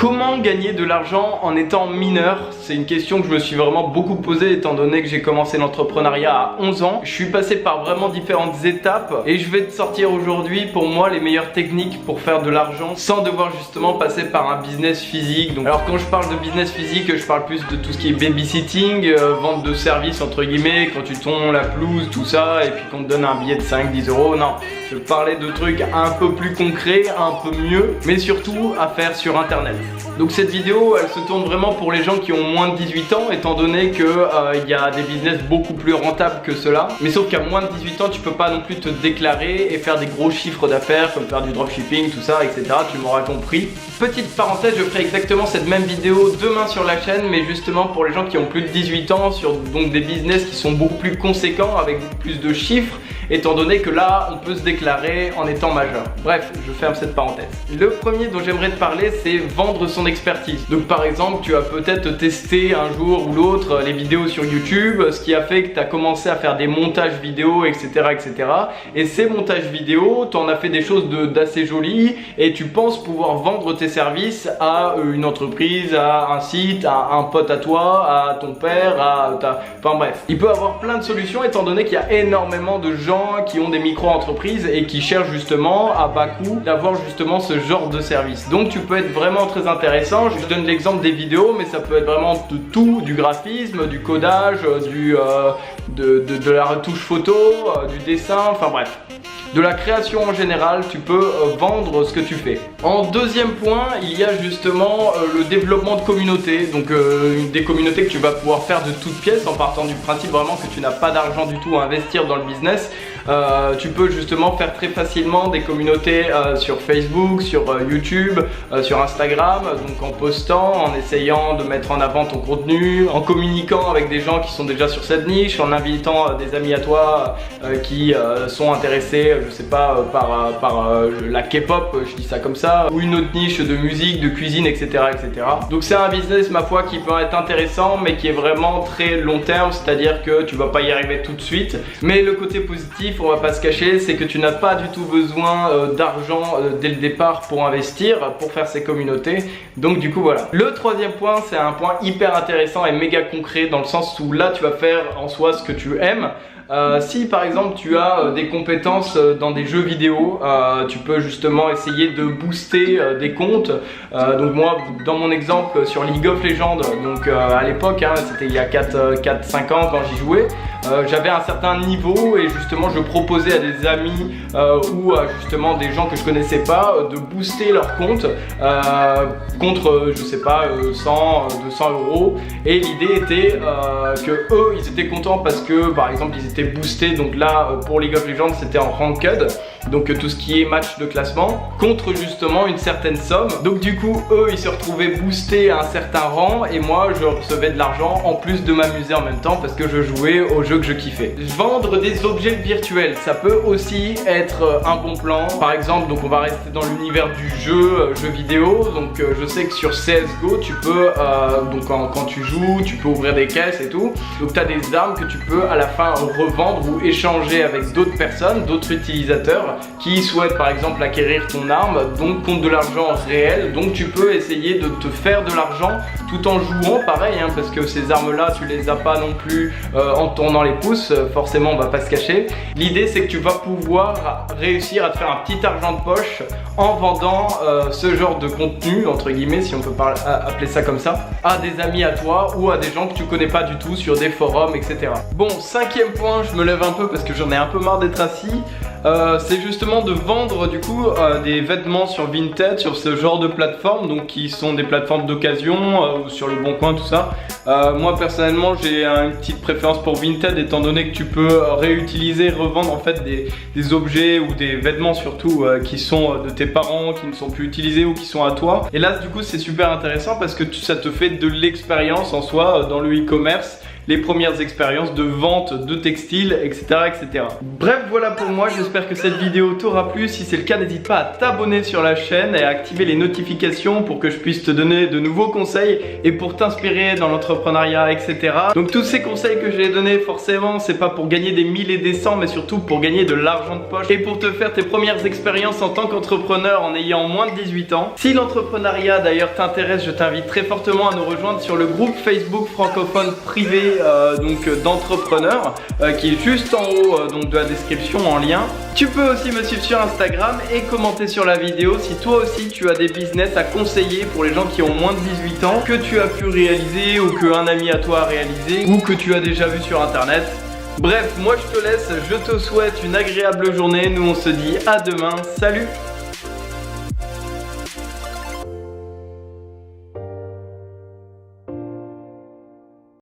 Comment gagner de l'argent en étant mineur? C'est une question que je me suis vraiment beaucoup posée étant donné que j'ai commencé l'entrepreneuriat à 11 ans. Je suis passé par vraiment différentes étapes et je vais te sortir aujourd'hui pour moi les meilleures techniques pour faire de l'argent sans devoir justement passer par un business physique. Donc, alors quand je parle de business physique, je parle plus de tout ce qui est babysitting, vente de services entre guillemets, quand tu tonds la pelouse, tout ça, et puis qu'on te donne un billet de 5-10 euros. Non, je parlais de trucs un peu plus concrets, un peu mieux, mais surtout à faire sur internet. Donc cette vidéo elle se tourne vraiment pour les gens qui ont moins de 18 ans étant donné que y a des business beaucoup plus rentables que cela. Mais sauf qu'à moins de 18 ans tu peux pas non plus te déclarer et faire des gros chiffres d'affaires comme faire du dropshipping, tout ça, etc. Tu m'auras compris. Petite parenthèse, je ferai exactement cette même vidéo demain sur la chaîne, mais justement pour les gens qui ont plus de 18 ans sur donc des business qui sont beaucoup plus conséquents avec plus de chiffres, étant donné que là on peut se déclarer en étant majeur. Bref, je ferme cette parenthèse. Le premier dont j'aimerais te parler, c'est vendre son expertise. Donc par exemple, tu as peut-être testé un jour ou l'autre les vidéos sur YouTube, ce qui a fait que tu as commencé à faire des montages vidéo, etc. etc. Et ces montages vidéo, tu en as fait des choses d'assez jolies et tu penses pouvoir vendre tes services à une entreprise, à un site, à un pote à toi, à ton père, enfin bref. Il peut y avoir plein de solutions étant donné qu'il y a énormément de gens qui ont des micro-entreprises et qui cherchent justement à bas coût d'avoir justement ce genre de service. Donc tu peux être vraiment très intéressant. Je donne l'exemple des vidéos, mais ça peut être vraiment de tout, du graphisme, du codage, de la retouche photo, du dessin, enfin bref. De la création en général, tu peux vendre ce que tu fais. En deuxième point, il y a justement le développement de communautés. Donc des communautés que tu vas pouvoir faire de toutes pièces en partant du principe vraiment que tu n'as pas d'argent du tout à investir dans le business. Tu peux justement faire très facilement des communautés sur Facebook, sur YouTube, sur Instagram, donc en postant, en essayant de mettre en avant ton contenu, en communiquant avec des gens qui sont déjà sur cette niche, en invitant des amis à toi qui sont intéressés, je sais pas, par la K-pop, je dis ça comme ça, ou une autre niche de musique, de cuisine, etc. etc. Donc c'est un business, ma foi, qui peut être intéressant, mais qui est vraiment très long terme, c'est-à-dire que tu vas pas y arriver tout de suite. Mais le côté positif, on va pas se cacher, c'est que tu n'as pas du tout besoin d'argent dès le départ pour investir, pour faire ces communautés. Donc du coup voilà. Le troisième point, c'est un point hyper intéressant et méga concret dans le sens où là tu vas faire en soi ce que tu aimes. Si par exemple tu as des compétences dans des jeux vidéo, tu peux justement essayer de booster des comptes. Donc moi dans mon exemple sur League of Legends, donc à l'époque hein, c'était il y a 4-5 ans quand j'y jouais, j'avais un certain niveau et justement je proposais à des amis ou à justement des gens que je connaissais pas de booster leur compte contre je sais pas 100, 200 euros, et l'idée était que eux ils étaient contents parce que par exemple ils étaient boostés. Donc là pour League of Legends c'était en ranked, donc tout ce qui est match de classement contre justement une certaine somme. Donc du coup eux ils se retrouvaient boostés à un certain rang et moi je recevais de l'argent en plus de m'amuser en même temps parce que je jouais au jeu que je kiffais. Vendre des objets virtuels, ça peut aussi être un bon plan. Par exemple, donc on va rester dans l'univers du jeu vidéo. Donc je sais que sur CSGO tu peux donc quand tu joues tu peux ouvrir des caisses et tout, donc tu as des armes que tu peux à la fin revendre ou échanger avec d'autres personnes, d'autres utilisateurs qui souhaitent par exemple acquérir ton arme, donc contre de l'argent réel. Donc tu peux essayer de te faire de l'argent tout en jouant pareil hein, parce que ces armes là tu les as pas non plus en tournant les pouces, forcément on va pas se cacher. L'idée c'est que tu vas pouvoir réussir à te faire un petit argent de poche en vendant ce genre de contenu entre guillemets, si on peut appeler ça comme ça, à des amis à toi ou à des gens que tu connais pas du tout sur des forums, etc. Bon, cinquième point, je me lève un peu parce que j'en ai un peu marre d'être assis. C'est justement de vendre du coup des vêtements sur Vinted, sur ce genre de plateforme, donc qui sont des plateformes d'occasion ou sur le Bon Coin, tout ça. Moi personnellement j'ai une petite préférence pour Vinted étant donné que tu peux réutiliser, revendre en fait des objets ou des vêtements surtout qui sont de tes parents, qui ne sont plus utilisés ou qui sont à toi. Et là du coup c'est super intéressant parce que ça te fait de l'expérience en soi dans le e-commerce. les premières expériences de vente de textiles, etc., etc. Bref, voilà pour moi, j'espère que cette vidéo t'aura plu. Si c'est le cas, n'hésite pas à t'abonner sur la chaîne et à activer les notifications pour que je puisse te donner de nouveaux conseils et pour t'inspirer dans l'entrepreneuriat, etc. Donc tous ces conseils que j'ai donnés, forcément, c'est pas pour gagner des 1000 et des 100, mais surtout pour gagner de l'argent de poche et pour te faire tes premières expériences en tant qu'entrepreneur en ayant moins de 18 ans. Si l'entrepreneuriat d'ailleurs t'intéresse, je t'invite très fortement à nous rejoindre sur le groupe Facebook francophone privé d'entrepreneurs qui est juste en haut donc de la description en lien. Tu peux aussi me suivre sur Instagram et commenter sur la vidéo si toi aussi tu as des business à conseiller pour les gens qui ont moins de 18 ans, que tu as pu réaliser ou qu'un ami à toi a réalisé ou que tu as déjà vu sur internet. Bref, moi je te laisse, je te souhaite une agréable journée, nous on se dit à demain, salut!